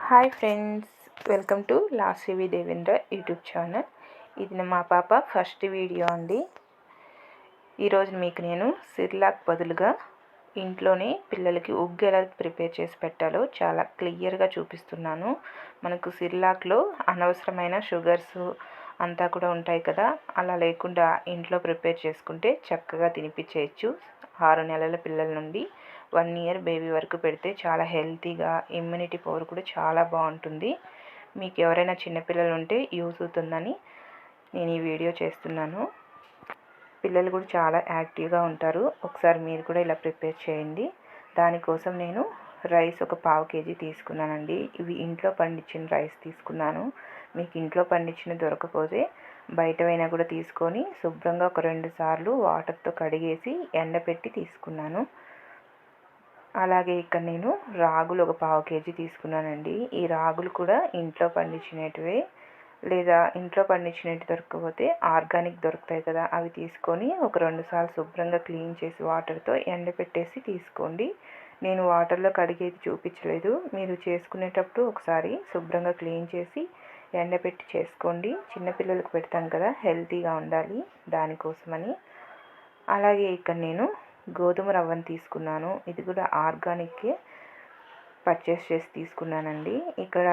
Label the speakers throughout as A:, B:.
A: Hi friends, welcome to Lasyavi Devendra YouTube channel. ఇది మా పాప ఫస్ట్ వీడియో అండి. ఈరోజు మీకు నేను సిర్లాక్ బదులుగా ఇంట్లోనే పిల్లలకి ఉగ్గు ఎలా ప్రిపేర్ చేసి పెట్టాలో చాలా క్లియర్గా చూపిస్తున్నాను. మనకు సిర్లాక్లో అనవసరమైన షుగర్స్ అంతా కూడా ఉంటాయి కదా, అలా లేకుండా ఇంట్లో ప్రిపేర్ చేసుకుంటే చక్కగా తినిపించేయచ్చు. 6 నెలల పిల్లల నుండి 1 ఇయర్ బేబీ వరకు పెడితే చాలా హెల్తీగా, ఇమ్యూనిటీ పవర్ కూడా చాలా బాగుంటుంది. మీకు ఎవరైనా చిన్నపిల్లలు ఉంటే యూజ్ అవుతుందని నేను ఈ వీడియో చేస్తున్నాను. పిల్లలు కూడా చాలా యాక్టివ్గా ఉంటారు. ఒకసారి మీరు కూడా ఇలా ప్రిపేర్ చేయండి. దానికోసం నేను రైస్ ఒక 1/2 kg తీసుకున్నానండి. ఇవి ఇంట్లో పండించిన రైస్ తీసుకున్నాను. మీకు ఇంట్లో పండించిన దొరకకపోతే బయటవైనా కూడా తీసుకొని శుభ్రంగా ఒక 2 సార్లు వాటర్తో కడిగేసి ఎండపెట్టి తీసుకున్నాను. అలాగే ఇక్కడ నేను రాగులు ఒక 1/2 kg తీసుకున్నానండి. ఈ రాగులు కూడా ఇంట్లో పండించినటివే, లేదా ఇంట్లో పండించినవి దొరకకపోతే ఆర్గానిక్ దొరుకుతాయి కదా, అవి తీసుకొని ఒక 2 సార్లు శుభ్రంగా క్లీన్ చేసి వాటర్తో ఎండపెట్టేసి తీసుకోండి. నేను వాటర్లో కడిగేది చూపించలేదు. మీరు చేసుకునేటప్పుడు ఒకసారి శుభ్రంగా క్లీన్ చేసి ఎండపెట్టి చేసుకోండి. చిన్నపిల్లలకు పెడతాం కదా, హెల్తీగా ఉండాలి, దానికోసమని. అలాగే ఇక్కడ నేను గోధుమ రవ్వను తీసుకున్నాను. ఇది కూడా ఆర్గానిక్కే పర్చేస్ చేసి తీసుకున్నానండి. ఇక్కడ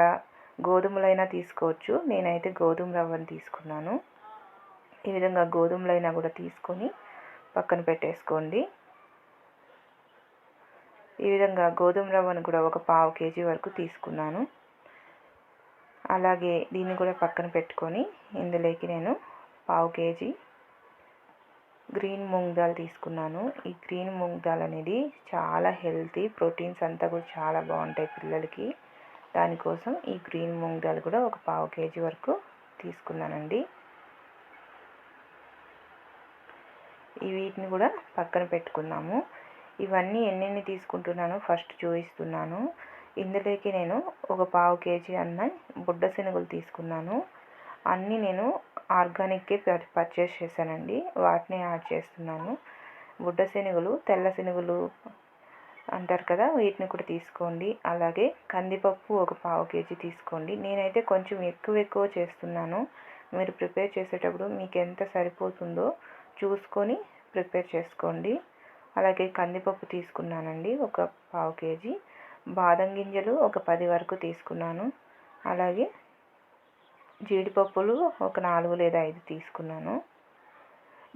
A: గోధుమలైనా తీసుకోవచ్చు, నేనైతే గోధుమ రవ్వను తీసుకున్నాను. ఈ విధంగా గోధుమలైనా కూడా తీసుకొని పక్కన పెట్టేసుకోండి. ఈ విధంగా గోధుమ రవ్వను కూడా ఒక 1/2 kg వరకు తీసుకున్నాను. అలాగే దీన్ని కూడా పక్కన పెట్టుకొని ఇందులోకి నేను 1/2 kg గ్రీన్ మూంగ్ దాల్ తీసుకున్నాను. ఈ గ్రీన్ మూంగ్ దాల్ అనేది చాలా హెల్తీ, ప్రోటీన్స్ అంతా కూడా చాలా బాగుంటాయి పిల్లలకి. దానికోసం ఈ గ్రీన్ మూంగ్ దాల్ కూడా ఒక 1/2 kg వరకు తీసుకున్నానండి. వీటిని కూడా పక్కన పెట్టుకున్నాము. ఇవన్నీ ఎన్నెన్ని తీసుకుంటున్నాను ఫస్ట్ చూపిస్తున్నాను. ఇందులోకి నేను ఒక 1/2 kg అన్న బుడ్డ శనగలు తీసుకున్నాను. అన్నీ నేను ఆర్గానిక్కే పర్చేస్ చేశానండి, వాటిని యాడ్ చేస్తున్నాను. బుడ్డ శనగలు, తెల్ల శనగలు అంటారు కదా, వీటిని కూడా తీసుకోండి. అలాగే కందిపప్పు ఒక 1/2 kg తీసుకోండి. నేనైతే కొంచెం ఎక్కువ చేస్తున్నాను. మీరు ప్రిపేర్ చేసేటప్పుడు మీకు ఎంత సరిపోతుందో చూసుకొని ప్రిపేర్ చేసుకోండి. అలాగే కందిపప్పు తీసుకున్నానండి ఒక 1/2 kg. బాదం గింజలు ఒక 10 వరకు తీసుకున్నాను. అలాగే జీడిపప్పులు ఒక 4 లేదా 5 తీసుకున్నాను.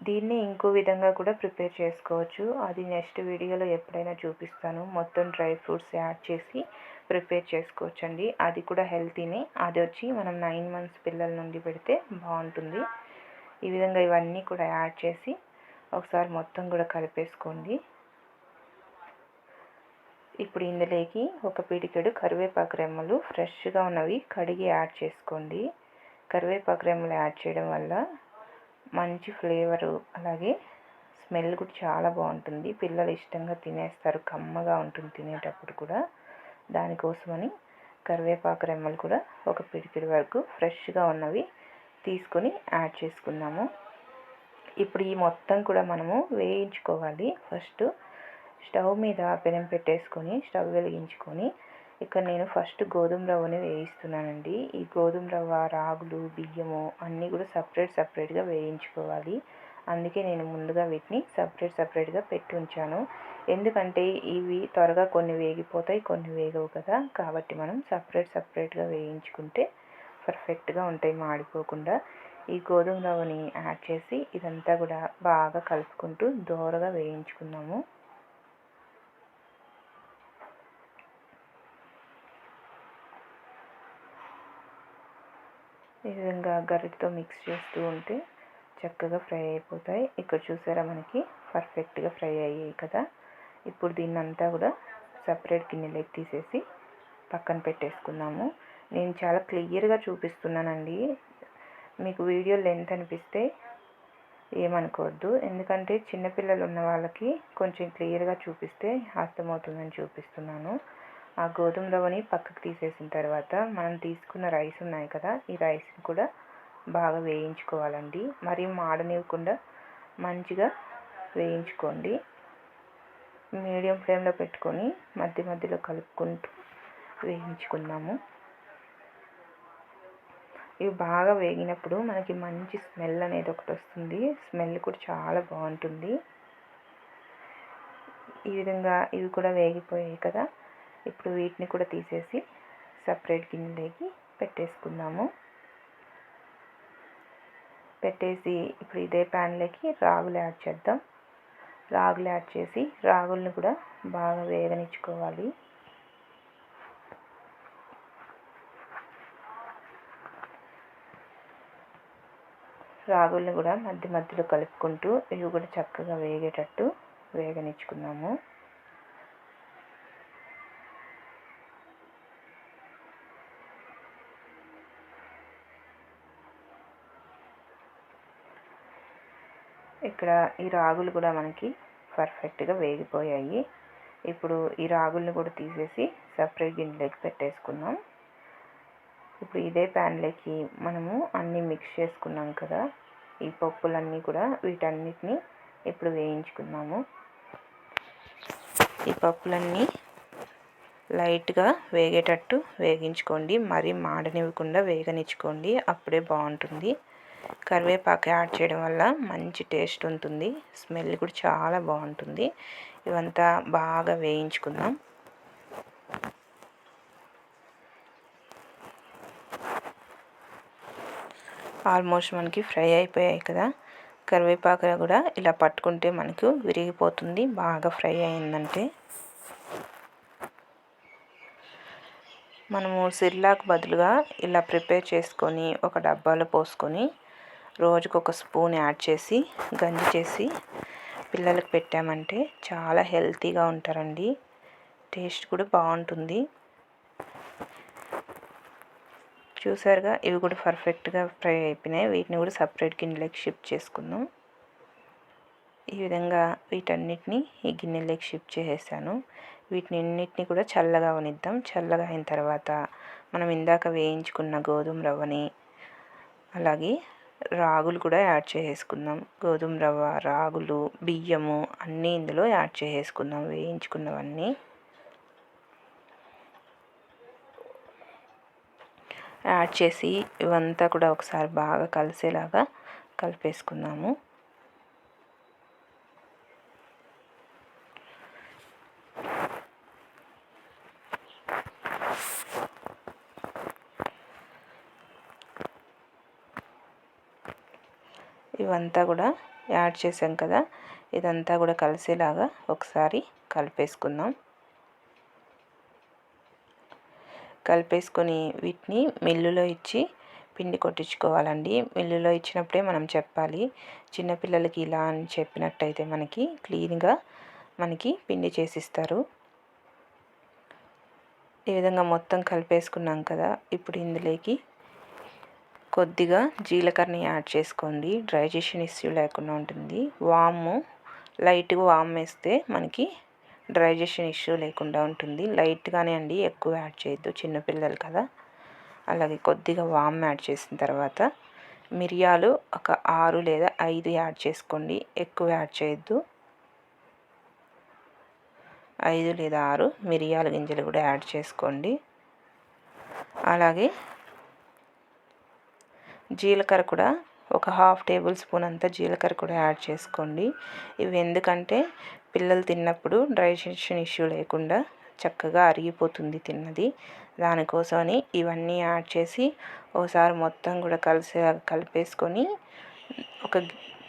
A: దీన్ని ఇంకో విధంగా కూడా ప్రిపేర్ చేసుకోవచ్చు, అది నెక్స్ట్ వీడియోలో ఎప్పుడైనా చూపిస్తాను. మొత్తం డ్రై ఫ్రూట్స్ యాడ్ చేసి ప్రిపేర్ చేసుకోవచ్చండి, అది కూడా హెల్తీనే. అది వచ్చి మనం 9 months పిల్లల నుండి పెడితే బాగుంటుంది. ఈ విధంగా ఇవన్నీ కూడా యాడ్ చేసి ఒకసారి మొత్తం కూడా కలిపేసుకోండి. ఇప్పుడు ఇందులోకి ఒక పిడికెడు కరివేపాకు రెమ్మలు ఫ్రెష్గా ఉన్నవి కడిగి యాడ్ చేసుకోండి. కరివేపాకు రెమ్మలు యాడ్ చేయడం వల్ల మంచి ఫ్లేవరు, అలాగే స్మెల్ కూడా చాలా బాగుంటుంది. పిల్లలు ఇష్టంగా తినేస్తారు, కమ్మగా ఉంటుంది తినేటప్పుడు కూడా. దానికోసమని కరివేపాకు రెమ్మలు కూడా ఒక పిడికెడు వరకు ఫ్రెష్గా ఉన్నవి తీసుకొని యాడ్ చేసుకున్నాము. ఇప్పుడు ఈ మొత్తం కూడా మనము వేయించుకోవాలి. ఫస్ట్ స్టవ్ మీద పెనం పెట్టేసుకొని స్టవ్ వెలిగించుకొని ఇక్కడ నేను ఫస్ట్ గోధుమ రవ్వని వేయిస్తున్నానండి. ఈ గోధుమ రవ్వ, రాగులు, బియ్యము అన్నీ కూడా సపరేట్గా వేయించుకోవాలి. అందుకే నేను ముందుగా వీటిని సపరేట్గా పెట్టి ఉంచాను. ఎందుకంటే ఇవి త్వరగా కొన్ని వేగిపోతాయి, కొన్ని వేగవు కదా, కాబట్టి మనం సపరేట్గా వేయించుకుంటే పర్ఫెక్ట్గా ఉంటాయి, మాడిపోకుండా. ఈ గోధుమ రవ్వని యాడ్ చేసి ఇదంతా కూడా బాగా కలుపుకుంటూ దోరగా వేయించుకున్నాము. ఈ విధంగా గరిటతో మిక్స్ చేస్తూ ఉంటే చక్కగా ఫ్రై అయిపోతాయి. ఇక్కడ చూసారా, మనకి పర్ఫెక్ట్గా ఫ్రై అయ్యాయి కదా. ఇప్పుడు దీన్నంతా కూడా సపరేట్ గిన్నెలోకి తీసేసి పక్కన పెట్టేసుకున్నాము. నేను చాలా క్లియర్గా చూపిస్తున్నానండి, మీకు వీడియో లెంత్ అనిపిస్తే ఏమనుకోవద్దు. ఎందుకంటే చిన్నపిల్లలు ఉన్న వాళ్ళకి కొంచెం క్లియర్గా చూపిస్తే అర్థమవుతుందని చూపిస్తున్నాను. ఆ గోధుమ రవ్వని పక్కకు తీసేసిన తర్వాత మనం తీసుకున్న రైస్ ఉన్నాయి కదా, ఈ రైస్ని కూడా బాగా వేయించుకోవాలండి. మరీ మాడనివ్వకుండా మంచిగా వేయించుకోండి. మీడియం ఫ్లేమ్లో పెట్టుకొని మధ్యలో కలుపుకుంటూ వేయించుకుందాము. ఇవి బాగా వేగినప్పుడు మనకి మంచి స్మెల్ అనేది ఒకటి వస్తుంది. స్మెల్ కూడా చాలా బాగుంటుంది. ఈ విధంగా ఇవి కూడా వేగిపోయాయి కదా. ఇప్పుడు వీటిని కూడా తీసేసి సపరేట్ గిన్నెలోకి పెట్టేసుకుందాము. పెట్టేసి ఇప్పుడు ఇదే ప్యాన్లోకి రాగులు యాడ్ చేద్దాం. రాగులు యాడ్ చేసి రాగులను కూడా బాగా వేగనిచ్చుకోవాలి. రాగులను కూడా మధ్య మధ్యలో కలుపుకుంటూ ఇవి కూడా చక్కగా వేగేటట్టు వేగనిచ్చుకున్నాము. ఇక్కడ ఈ రాగులు కూడా మనకి పర్ఫెక్ట్గా వేగిపోయాయి. ఇప్పుడు ఈ రాగులను కూడా తీసేసి సపరేట్ గిన్నెలోకి పెట్టేసుకుందాం. ఇప్పుడు ఇదే ప్యాన్లోకి మనము అన్నీ మిక్స్ చేసుకున్నాం కదా, ఈ పప్పులన్నీ కూడా వీటన్నిటిని ఇప్పుడు వేయించుకుందాము. ఈ పప్పులన్నీ లైట్గా వేగేటట్టు వేగించుకోండి. మరీ మాడనివ్వకుండా వేగనిచ్చుకోండి, అప్పుడే బాగుంటుంది. కరివేపాకు యాడ్ చేయడం వల్ల మంచి టేస్ట్ ఉంటుంది. స్మెల్ కూడా చాలా బాగుంటుంది. ఇవంతా బాగా వేయించుకుందాం. ఆల్మోస్ట్ మనకి ఫ్రై అయిపోయాయి కదా. కరివేపాకు కూడా ఇలా పట్టుకుంటే మనకు విరిగిపోతుంది బాగా ఫ్రై అయిందంటే. మనము సిర్లాక్ బదులుగా ఇలా ప్రిపేర్ చేసుకొని ఒక డబ్బాలో పోసుకొని రోజుకు ఒక స్పూన్ యాడ్ చేసి గంజి చేసి పిల్లలకు పెట్టామంటే చాలా హెల్తీగా ఉంటారండి. టేస్ట్ కూడా బాగుంటుంది. చూసారుగా, ఇవి కూడా పర్ఫెక్ట్గా ఫ్రై అయిపోయినాయి. వీటిని కూడా సపరేట్ గిన్నెలోకి షిఫ్ట్ చేసుకుందాం. ఈ విధంగా వీటన్నిటిని ఈ గిన్నెలోకి షిఫ్ట్ చేసేసాను. వీటిని కూడా చల్లగా అవనిద్దాం. చల్లగా అయిన తర్వాత మనం ఇందాక వేయించుకున్న గోధుమ రవ్వని, అలాగే రాగులు కూడా యాడ్ చేసుకుందాం. గోధుమ రవ్వ, రాగులు, బియ్యము అన్నీ ఇందులో యాడ్ చేసుకుందాం. వేయించుకున్నవన్నీ యాడ్ చేసి ఇవంతా కూడా ఒకసారి బాగా కలిసేలాగా కలిపేసుకుందాము. ఇవంతా కూడా యాడ్ చేసాం కదా, ఇదంతా కూడా కలిసేలాగా ఒకసారి కలిపేసుకుందాం. కలిపేసుకొని వీటిని మిల్లులో ఇచ్చి పిండి కొట్టించుకోవాలండి. మిల్లులో ఇచ్చినప్పుడే మనం చెప్పాలి. చిన్నపిల్లలకి ఇలా అని చెప్పినట్టయితే మనకి క్లీన్గా మనకి పిండి చేసిస్తారు. ఈ విధంగా మొత్తం కలిపేసుకున్నాం కదా. ఇప్పుడు ఇందులోకి కొద్దిగా జీలకర్రని యాడ్ చేసుకోండి. డైజెషన్ ఇష్యూ లేకుండా ఉంటుంది. వాము, లైట్గా వాము వేస్తే మనకి డైజెషన్ ఇష్యూ లేకుండా ఉంటుంది. లైట్గానే అండి, ఎక్కువ యాడ్ చేయొద్దు, చిన్నపిల్లలు కదా. అలాగే కొద్దిగా వాము యాడ్ చేసిన తర్వాత మిరియాలు ఒక 6 లేదా 5 యాడ్ చేసుకోండి. ఎక్కువ యాడ్ చేయొద్దు. 5 లేదా 6 మిరియాల గింజలు కూడా యాడ్ చేసుకోండి. అలాగే జీలకర్ర కూడా ఒక 1/2 టేబుల్ స్పూన్ అంతా జీలకర్ర కూడా యాడ్ చేసుకోండి. ఇవి ఎందుకంటే పిల్లలు తిన్నప్పుడు డైజెషన్ ఇష్యూ లేకుండా చక్కగా అరిగిపోతుంది తిన్నది. దానికోసమని ఇవన్నీ యాడ్ చేసి ఒకసారి మొత్తం కూడా కలిపేసుకొని ఒక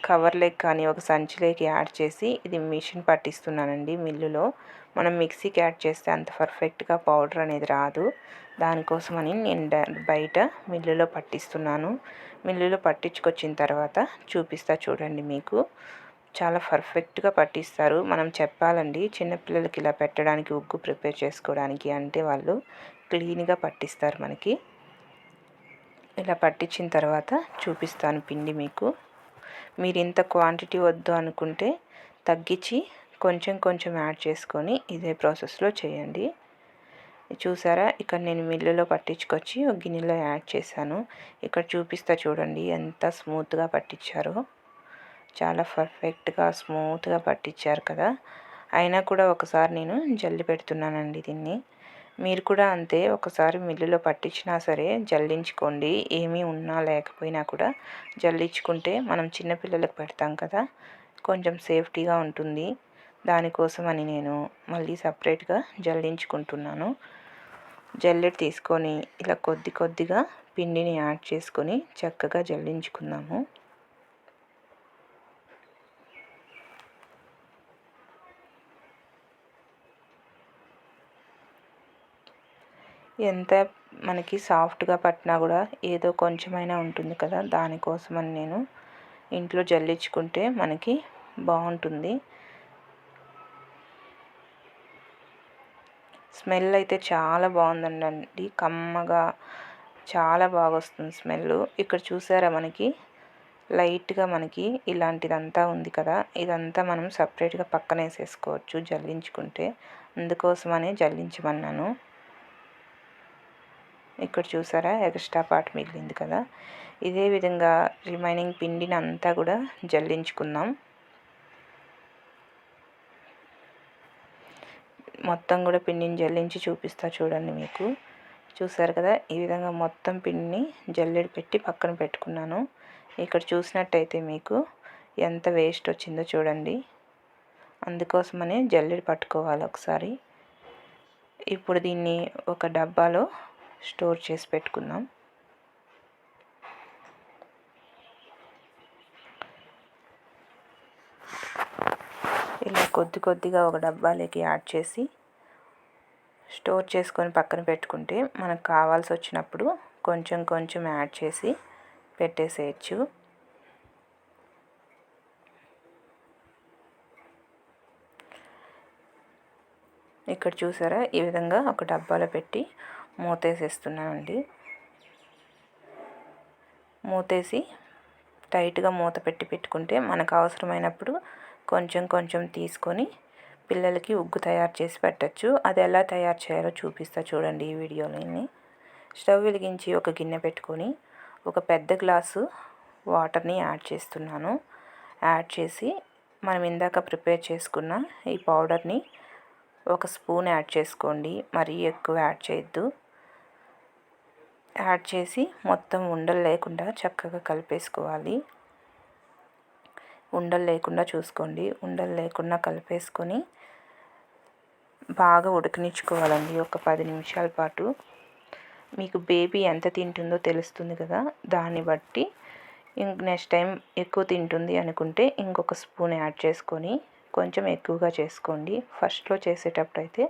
A: కవర్లోకి కానీ ఒక సంచిలోకి యాడ్ చేసి ఇది మిషన్ పట్టిస్తున్నానండి మిల్లులో. మనం మిక్సీకి యాడ్ చేస్తే అంత పర్ఫెక్ట్గా పౌడర్ అనేది రాదు. దానికోసమని నేను బయట మిల్లులో పట్టిస్తున్నాను. మిల్లులో పట్టించుకొచ్చిన తర్వాత చూపిస్తా చూడండి. మీకు చాలా పర్ఫెక్ట్గా పట్టిస్తారు. మనం చెప్పాలండి చిన్నపిల్లలకి ఇలా పెట్టడానికి, ఉగ్గు ప్రిపేర్ చేసుకోవడానికి అంటే వాళ్ళు క్లీన్గా పట్టిస్తారు మనకి. ఇలా పట్టించిన తర్వాత చూపిస్తాను పిండి మీకు. మీరు ఇంత క్వాంటిటీ వద్దు అనుకుంటే తగ్గించి కొంచెం కొంచెం యాడ్ చేసుకొని ఇదే ప్రాసెస్లో చేయండి. చూసారా, ఇక్కడ నేను మిల్లులో పట్టించుకొచ్చి ఒక గిన్నెలో యాడ్ చేశాను. ఇక్కడ చూపిస్తా చూడండి ఎంత స్మూత్గా పట్టించారో. చాలా పర్ఫెక్ట్గా స్మూత్గా పట్టించారు కదా. అయినా కూడా ఒకసారి నేను జల్లి పెడుతున్నానండి దీన్ని. మీరు కూడా అంతే, ఒకసారి మిల్లులో పట్టించినా సరే జల్లించుకోండి. ఏమీ ఉన్నా లేకపోయినా కూడా జల్లించుకుంటే మనం చిన్నపిల్లలకు పెడతాం కదా, కొంచెం సేఫ్టీగా ఉంటుంది. దానికోసమని నేను మళ్ళీ సపరేట్గా జల్లించుకుంటున్నాను. జల్లెడ తీసుకొని ఇలా కొద్ది కొద్దిగా పిండిని యాడ్ చేసుకొని చక్కగా జల్లించుకుందాము. ఎంత మనకి సాఫ్ట్గా పట్టినా కూడా ఏదో కొంచెమైనా ఉంటుంది కదా, దానికోసమని నేను ఇంట్లో జల్లించుకుంటే మనకి బాగుంటుంది. స్మెల్ అయితే చాలా బాగుందండి, కమ్మగా చాలా బాగా వస్తుంది స్మెల్. ఇక్కడ చూసారా మనకి లైట్గా మనకి ఇలాంటిదంతా ఉంది కదా, ఇదంతా మనం సపరేట్గా పక్కన వేసేసుకోవచ్చు జల్లించుకుంటే. అందుకోసమనే జల్లించమన్నాను. ఇక్కడ చూసారా ఎక్స్ట్రా పార్ట్ మిగిలింది కదా, ఇదే విధంగా రిమైనింగ్ పిండిని అంతా కూడా జల్లించుకుందాం. మొత్తం కూడా పిండిని జల్లించి చూపిస్తా చూడండి. మీకు చూసారు కదా, ఈ విధంగా మొత్తం పిండిని జల్లెడ పెట్టి పక్కన పెట్టుకున్నాను. ఇక్కడ చూసినట్టయితే మీకు ఎంత వేస్ట్ వచ్చిందో చూడండి. అందుకోసమనే జల్లెడ పట్టుకోవాలి ఒకసారి. ఇప్పుడు దీన్ని ఒక డబ్బాలో స్టోర్ చేసి పెట్టుకుందాం. ఇలా కొద్ది కొద్దిగా ఒక డబ్బాలోకి యాడ్ చేసి స్టోర్ చేసుకొని పక్కన పెట్టుకుంటే మనకు కావాల్సి వచ్చినప్పుడు కొంచెం కొంచెం యాడ్ చేసి పెట్టేసేయచ్చు. ఇక్కడ చూసారా, ఈ విధంగా ఒక డబ్బాలో పెట్టి మూతేసేస్తున్నానండి. మూతేసి టైట్గా మూత పెట్టుకుంటే మనకు అవసరమైనప్పుడు కొంచెం కొంచెం తీసుకొని పిల్లలకి ఉగ్గు తయారు చేసి పెట్టచ్చు. అది ఎలా తయారు చేయాలో చూపిస్తా చూడండి ఈ వీడియోలోని. స్టవ్ వెలిగించి ఒక గిన్నె పెట్టుకొని ఒక పెద్ద గ్లాసు వాటర్ని యాడ్ చేస్తున్నాను. యాడ్ చేసి మనం ఇందాక ప్రిపేర్ చేసుకున్న ఈ పౌడర్ని ఒక స్పూన్ యాడ్ చేసుకోండి, మరీ ఎక్కువ యాడ్ చేయొద్దు. యాడ్ చేసి మొత్తం ఉండలు లేకుండా చక్కగా కలిపేసుకోవాలి. ఉండలు లేకుండా చూసుకోండి. ఉండలు లేకుండా కలిపేసుకొని బాగా ఉడకనిచ్చుకోవాలండి ఒక 10 నిమిషాల పాటు. మీకు బేబీ ఎంత తింటుందో తెలుస్తుంది కదా, దాన్ని బట్టి నెక్స్ట్ టైం ఎక్కువ తింటుంది అనుకుంటే ఇంకొక స్పూన్ యాడ్ చేసుకొని కొంచెం ఎక్కువగా చేసుకోండి. ఫస్ట్లో చేసేటప్పుడు అయితే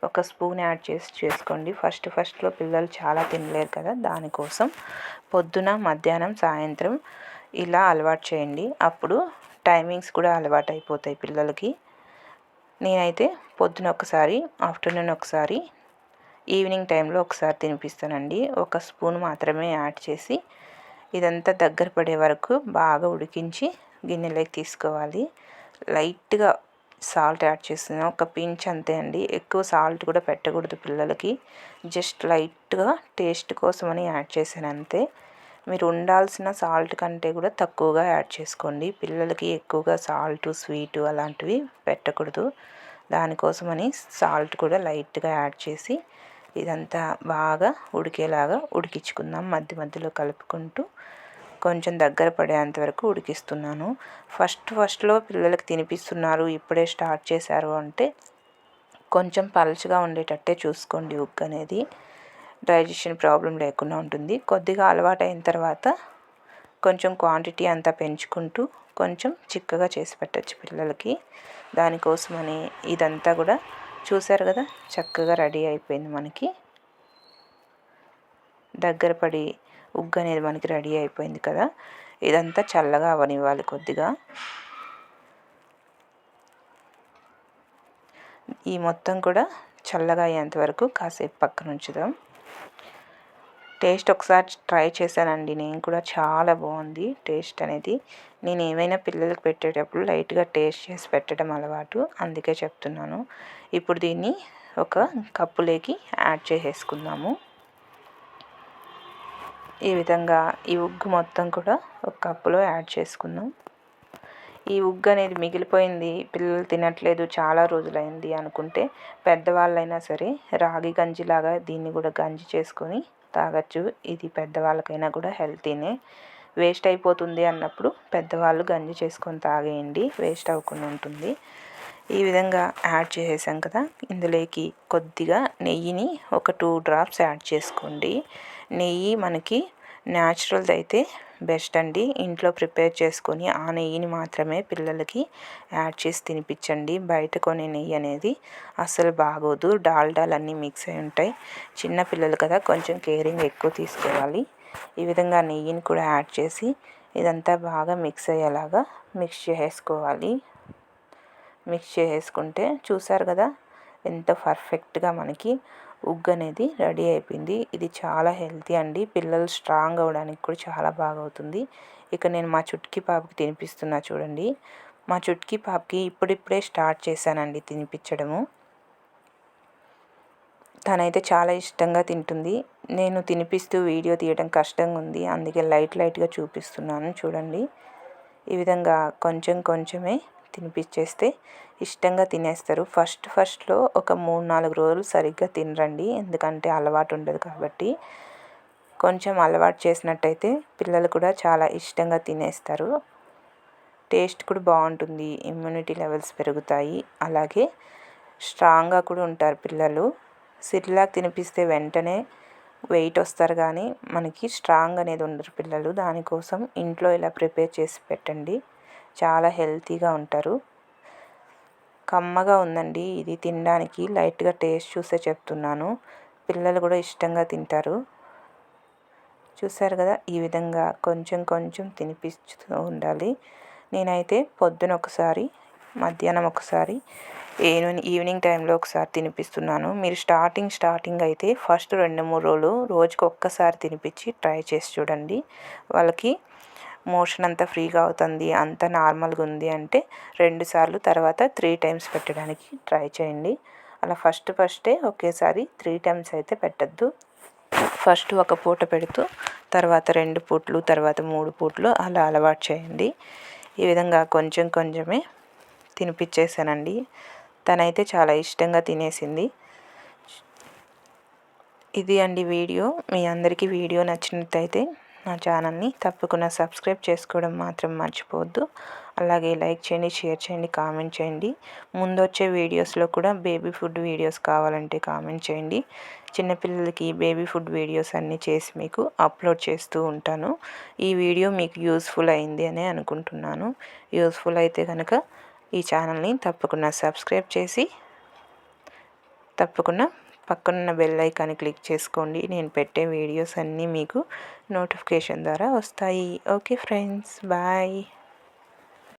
A: ఒక స్పూన్ యాడ్ చేసుకోండి. ఫస్ట్లో పిల్లలు చాలా తినలేరు కదా, దానికోసం పొద్దున మధ్యాహ్నం సాయంత్రం ఇలా అలవాటు చేయండి. అప్పుడు టైమింగ్స్ కూడా అలవాటు అయిపోతాయి పిల్లలకి. నేనైతే పొద్దున ఒకసారి, ఆఫ్టర్నూన్ ఒకసారి, ఈవినింగ్ టైంలో ఒకసారి తినిపిస్తానండి. ఒక స్పూన్ మాత్రమే యాడ్ చేసి ఇదంతా దగ్గర పడే వరకు బాగా ఉడికించి గిన్నెలోకి తీసుకోవాలి. లైట్గా సాల్ట్ యాడ్ చేస్తున్నాను, ఒక పించ్ అంతే అండి. ఎక్కువ సాల్ట్ కూడా పెట్టకూడదు పిల్లలకి, జస్ట్ లైట్గా టేస్ట్ కోసమని యాడ్ చేశాను అంతే. మీరు ఉండాల్సిన సాల్ట్ కంటే కూడా తక్కువగా యాడ్ చేసుకోండి. పిల్లలకి ఎక్కువగా సాల్ట్, స్వీటు అలాంటివి పెట్టకూడదు. దానికోసమని సాల్ట్ కూడా లైట్గా యాడ్ చేసి ఇదంతా బాగా ఉడికేలాగా ఉడికించుకుందాం. మధ్యలో కలుపుకుంటూ కొంచెం దగ్గర పడేంత వరకు ఉడికిస్తున్నాను. ఫస్ట్లో పిల్లలకి తినిపిస్తున్నారు, ఇప్పుడే స్టార్ట్ చేశారు అంటే కొంచెం పలుచగా ఉండేటట్టే చూసుకోండి. ఉగ్గు అనేది డైజెషన్ ప్రాబ్లం లేకుండా ఉంటుంది. కొద్దిగా అలవాటు అయిన తర్వాత కొంచెం క్వాంటిటీ అంతా పెంచుకుంటూ కొంచెం చిక్కగా చేసి పెట్టచ్చు పిల్లలకి. దానికోసమని ఇదంతా కూడా చూసారు కదా, చక్కగా రెడీ అయిపోయింది. మనకి దగ్గర పడి ఉగ్గు అనేది మనకి రెడీ అయిపోయింది కదా. ఇదంతా చల్లగా అవనివ్వాలి కొద్దిగా. ఈ మొత్తం కూడా చల్లగా అయ్యేంత వరకు కాసేపు పక్కన ఉంచుదాం. టేస్ట్ ఒకసారి ట్రై చేశానండి నేను కూడా, చాలా బాగుంది టేస్ట్ అనేది. నేను ఏమైనా పిల్లలకు పెట్టేటప్పుడు లైట్గా టేస్ట్ చేసి పెట్టడం అలవాటు, అందుకే చెప్తున్నాను. ఇప్పుడు దీన్ని ఒక కప్పులోకి యాడ్ చేసేసుకుందాము. ఈ విధంగా ఈ ఉగ్గు మొత్తం కూడా ఒక కప్పులో యాడ్ చేసుకుందాం. ఈ ఉగ్గు అనేది మిగిలిపోయింది, పిల్లలు తినట్లేదు, చాలా రోజులైంది అనుకుంటే పెద్దవాళ్ళైనా సరే రాగి గంజిలాగా దీన్ని కూడా గంజి చేసుకొని తాగొచ్చు. ఇది పెద్దవాళ్ళకైనా కూడా హెల్తీనే. వేస్ట్ అయిపోతుంది అన్నప్పుడు పెద్దవాళ్ళు గంజి చేసుకొని తాగేయండి, వేస్ట్ అవ్వకుండా ఉంటుంది. ఈ విధంగా యాడ్ చేసేసాం కదా, ఇందులోకి కొద్దిగా నెయ్యిని ఒక 2 డ్రాప్స్ యాడ్ చేసుకోండి. నెయ్యి మనకి న్యాచురల్ది అయితే బెస్ట్ అండి. ఇంట్లో ప్రిపేర్ చేసుకొని ఆ నెయ్యిని మాత్రమే పిల్లలకి యాడ్ చేసి తినిపించండి. బయట కొనే నెయ్యి అనేది అస్సలు బాగోదు, డాల్డాలన్నీ మిక్స్ అయి ఉంటాయి. చిన్న పిల్లలు కదా, కొంచెం కేరింగ్ ఎక్కువ తీసుకోవాలి. ఈ విధంగా నెయ్యిని కూడా యాడ్ చేసి ఇదంతా బాగా మిక్స్ అయ్యేలాగా మిక్స్ చేసుకోవాలి. మిక్స్ చేసుకుంటే చూసారు కదా ఎంత పర్ఫెక్ట్గా మనకి ఉగ్గు అనేది రెడీ అయిపోయింది. ఇది చాలా హెల్తీ అండి, పిల్లలు స్ట్రాంగ్ అవ్వడానికి కూడా చాలా బాగా అవుతుంది. ఇక నేను మా చుట్కీ పాపకి తినిపిస్తున్నా చూడండి. మా చుట్కీ పాపకి ఇప్పుడిప్పుడే స్టార్ట్ చేశానండి తినిపించడము. తనైతే చాలా ఇష్టంగా తింటుంది. నేను తినిపిస్తూ వీడియో తీయడం కష్టంగా ఉంది, అందుకే లైట్గా చూపిస్తున్నాను చూడండి. ఈ విధంగా కొంచెం కొంచెమే తినిపించేస్తే ఇష్టంగా తినేస్తారు. ఫస్ట్లో ఒక 3-4 రోజులు సరిగ్గా తినరండి, ఎందుకంటే అలవాటు ఉండదు కాబట్టి. కొంచెం అలవాటు చేసినట్టయితే పిల్లలు కూడా చాలా ఇష్టంగా తినేస్తారు. టేస్ట్ కూడా బాగుంటుంది, ఇమ్యూనిటీ లెవెల్స్ పెరుగుతాయి, అలాగే స్ట్రాంగ్గా కూడా ఉంటారు పిల్లలు. సిర్లాక్ తినిపిస్తే వెంటనే వెయిట్ వస్తారు, కానీ మనకి స్ట్రాంగ్ అనేది ఉండరు పిల్లలు. దానికోసం ఇంట్లో ఇలా ప్రిపేర్ చేసి పెట్టండి, చాలా హెల్తీగా ఉంటారు. కమ్మగా ఉందండి ఇది తినడానికి, లైట్గా టేస్ట్ చూసే చెప్తున్నాను, పిల్లలు కూడా ఇష్టంగా తింటారు. చూసారు కదా, ఈ విధంగా కొంచెం కొంచెం తినిపిస్తూ ఉండాలి. నేనైతే పొద్దున ఒకసారి, మధ్యాహ్నం ఒకసారి, ఈవినింగ్ టైంలో ఒకసారి తినిపిస్తున్నాను. మీరు స్టార్టింగ్ అయితే ఫస్ట్ 2-3 రోజులు రోజుకి ఒక్కసారి తినిపించి ట్రై చేసి చూడండి. వాళ్ళకి మోషన్ అంతా ఫ్రీగా అవుతుంది, అంతా నార్మల్గా ఉంది అంటే 2 సార్లు, తర్వాత 3 టైమ్స్ పెట్టడానికి ట్రై చేయండి. అలా ఫస్టే ఒకేసారి 3 టైమ్స్ అయితే పెట్టద్దు. ఫస్ట్ ఒక పూట పెడుతూ తర్వాత 2 పూటలు, తర్వాత 3 పూటలు అలా అలవాటు చేయండి. ఈ విధంగా కొంచెం కొంచెమే తినిపించేసానండి. తనైతే చాలా ఇష్టంగా తినేసింది. ఇది అండి వీడియో. మీ అందరికీ వీడియో నచ్చినట్టయితే నా ఛానల్ని తప్పకుండా సబ్స్క్రైబ్ చేసుకోవడం మాత్రం మర్చిపోవద్దు. అలాగే లైక్ చేయండి, షేర్ చేయండి, కామెంట్ చేయండి. ముందు వచ్చే వీడియోస్లో కూడా బేబీ ఫుడ్ వీడియోస్ కావాలంటే కామెంట్ చేయండి. చిన్నపిల్లలకి బేబీ ఫుడ్ వీడియోస్ అన్నీ చేసి మీకు అప్లోడ్ చేస్తూ ఉంటాను. ఈ వీడియో మీకు యూస్ఫుల్ అయింది అని అనుకుంటున్నాను. యూస్ఫుల్ అయితే కనుక ఈ ఛానల్ని తప్పకుండా సబ్స్క్రైబ్ చేసి తప్పకుండా పక్కనున్న బెల్ ఐకాన్ని క్లిక్ చేసుకోండి. నేను పెట్టే వీడియోస్ అన్నీ మీకు నోటిఫికేషన్ ద్వారా వస్తాయి. Okay friends, bye.